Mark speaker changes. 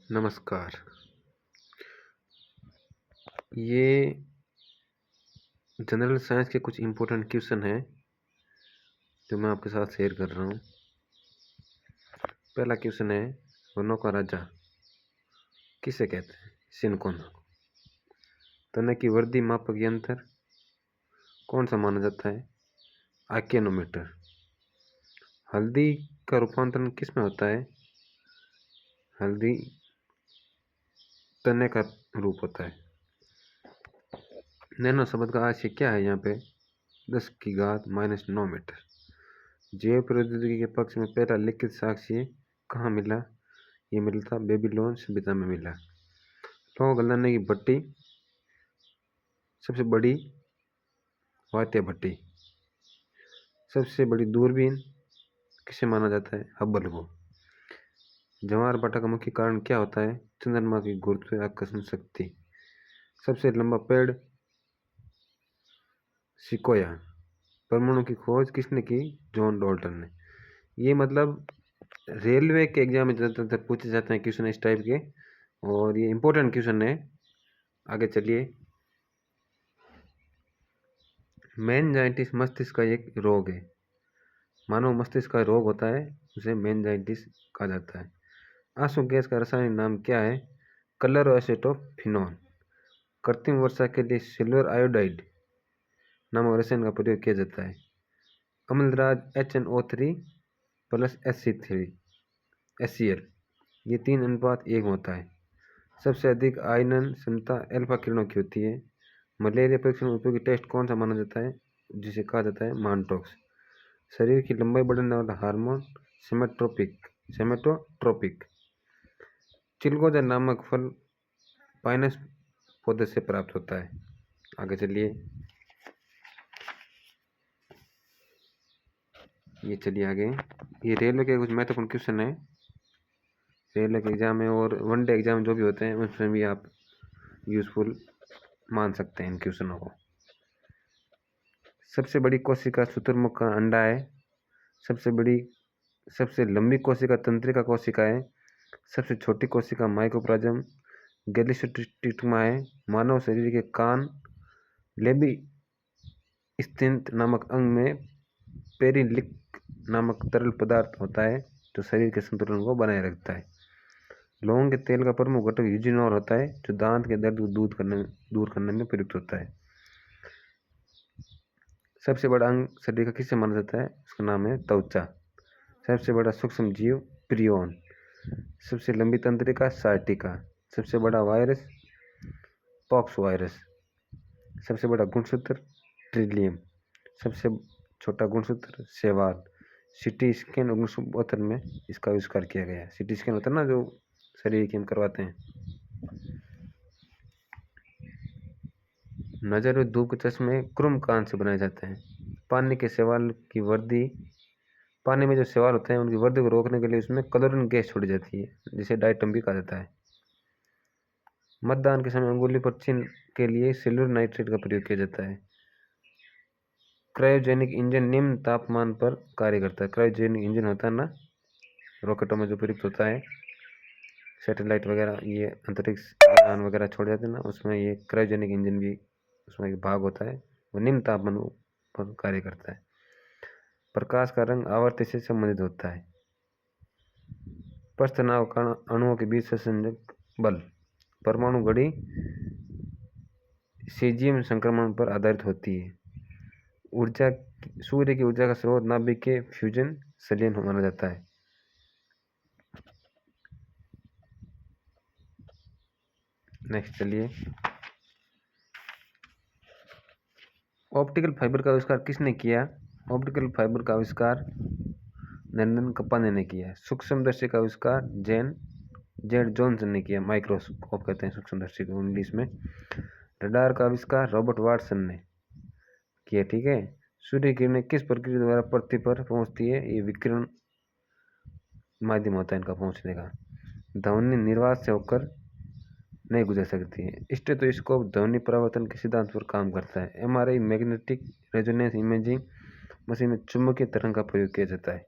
Speaker 1: नमस्कार। ये general science के कुछ इम्पोर्टेंट क्वेश्चन हैं जो मैं आपके साथ शेयर कर रहा हूँ। पहला क्वेश्चन है, वनों का राजा किसे कहते हैं? सिनकोना। तने की वर्दी मापक यंत्र कौन सा माना जाता है? आक्यनोमीटर। हल्दी का रूपांतरण किस में होता है? हल्दी तने का रूप होता है। नैनो शब्द का आशय क्या है? यहाँ पे 10⁻⁻9 मीटर। जैव प्रौद्योगिकी के पक्ष में पहला लिखित साक्ष्य कहाँ मिला? ये मिला था बेबीलोन सभ्यता में मिला। लौह गलाने की भट्टी सबसे बड़ी वात्या भट्टी। सबसे बड़ी दूरबीन किसे माना जाता है? हब्बल को। ज्वार भाटा का मुख्य कारण क्या होता है? चंद्रमा की गुरुत्वाकर्षण शक्ति। सबसे लंबा पेड़ सिकोया। परमाणु की खोज किसने की? जॉन डाल्टन ने। ये मतलब रेलवे के एग्जाम में ज़्यादातर पूछे जाते हैं क्वेश्चन इस टाइप के, और ये इंपॉर्टेंट क्वेश्चन है। आगे चलिए। मेनिंजाइटिस मस्तिष्क का एक रोग है। मानव मस्तिष्क का रोग होता है, उसे मेनिंजाइटिस कहा जाता है। आंसू गैस का रासायनिक नाम क्या है? क्लोरोएसिटोफिनोन। कृत्रिम वर्षा के लिए सिल्वर आयोडाइड नामक रसायन का प्रयोग किया जाता है। अम्लराज HNO3 प्लस HCl ये 3:1 में होता है। सबसे अधिक आयनन क्षमता अल्फा किरणों की होती है। मलेरिया परीक्षण में उपयोगी टेस्ट कौन सा माना जाता है? जिसे कहा जाता है मानटॉक्स। शरीर की लंबाई बढ़ाने वाला हार्मोन सेमेटोट्रोपिक। चिलगोजा नामक फल पाइनस पौधे से प्राप्त होता है। आगे चलिए। आगे। ये रेलवे के कुछ महत्वपूर्ण क्वेश्चन है। रेलवे के एग्जाम में और वनडे एग्जाम जो भी होते हैं उसमें भी आप यूजफुल मान सकते हैं इन क्वेश्चनों को। सबसे बड़ी कोशिका शुतुरमुर्ग का अंडा है। सबसे लंबी कोशिका तंत्रिका कोशिका है। सबसे छोटी कोशिका माइकोप्लाज्म गैलियोस्टिग्मा है। मानव शरीर के कान लेबी स्थिंत नामक अंग में पेरिलिक नामक तरल पदार्थ होता है जो शरीर के संतुलन को बनाए रखता है। लौंग के तेल का प्रमुख घटक यूजिनोल होता है जो दांत के दर्द को दूर करने में प्रयुक्त होता है। सबसे बड़ा अंग शरीर का किसे माना जाता है? उसका नाम है त्वचा। सबसे बड़ा सूक्ष्म जीव प्रियोन। सबसे लंबी तंत्रिका सार्टिका। सबसे बड़ा वायरस पॉक्स वायरस। सबसे बड़ा गुणसूत्र ट्रिलियम। सबसे छोटा गुणसूत्र शैवाल। सिटी स्कैन 1972 में इसका आविष्कार किया गया। सिटी स्कैन होता है ना जो शरीर की हम करवाते हैं। नजर और धूप के चश्मे क्रोम कान से बनाए जाते हैं। पानी के शैवाल की वर्दी, पानी में जो शैवाल होते हैं उनकी वर्दी को रोकने के लिए उसमें क्लोरीन गैस छोड़ी जाती है जिसे डायटम भी कहा जाता है। मतदान के समय अंगुली पर चिन्ह के लिए सिल्वर नाइट्रेट का प्रयोग किया जाता है। क्रायोजेनिक इंजन निम्न तापमान पर कार्य करता है। क्रायोजेनिक इंजन होता है ना, रॉकेटों में जो प्रयुक्त होता है, सैटेलाइट वगैरह ये अंतरिक्ष यान वगैरह छोड़ जाते हैं ना, उसमें ये क्रायोजेनिक इंजन भी उसमें एक भाग होता है। वो निम्न तापमान पर कार्य करता है। प्रकाश का रंग आवर्ती से संबंधित होता है। प्रस्थ नाव अणुओं के बीच संसंजक बल। परमाणु घड़ी सीजियम संक्रमण पर आधारित होती है। ऊर्जा सूर्य की ऊर्जा का स्रोत नाभिक के फ्यूजन संलयन माना जाता है। नेक्स्ट चलिए। ऑप्टिकल फाइबर का आविष्कार किसने किया? ऑप्टिकल फाइबर का आविष्कार नंदन कप्पाने ने किया। सूक्ष्मदर्शी का आविष्कार जेड जॉनसन ने किया। माइक्रोस्कोप कहते हैं सूक्ष्मदर्शी को इंग्लिश में। रडार का आविष्कार रॉबर्ट वाटसन ने किया। ठीक है। सूर्य किरणें किस प्रक्रिया द्वारा पृथ्वी पर पहुंचती है? ये विकिरण माध्यम होता है इनका पहुंचने का। ध्वनि निर्वात से होकर नहीं गुजर सकती है। स्टेथोस्कोप ध्वनि परावर्तन के सिद्धांत पर काम करता है। MRI magnetic resonance imaging machine में चुंबकीय तरंग का प्रयोग किया जाता है।